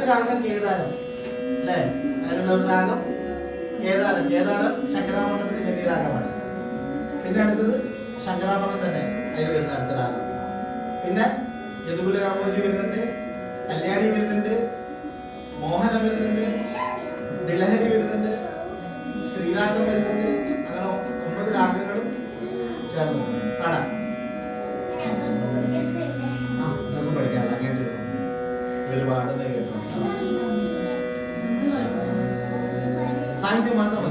രാഗം കേദാരം അല്ലേ? അതിലുള്ള ഒരു രാഗം കേദാരം. കേദാരം ശങ്കരാഭരണത്തിന്റെ ജന്യ രാഗമാണ്. പിന്നെ അടുത്തത് ശങ്കരാഭരണം തന്നെ അതിൽ വരുന്ന അടുത്ത രാഗം. പിന്നെ യദുകുല കാമ്പോജി വരുന്നുണ്ട്, കല്യാണി വരുന്നുണ്ട്, മോഹനം വരുന്നുണ്ട്, ദിലഹരി വരുന്നുണ്ട്, ശ്രീരാഗം വരുന്നുണ്ട്. അങ്ങനെ 9 രാഗങ്ങളും ചേർന്ന് പാടാം. നമുക്ക് പഠിക്കാം. കേട്ടിരുന്നു ഒരുപാട് കേട്ടോ. സാഹിത്യം മാത്രം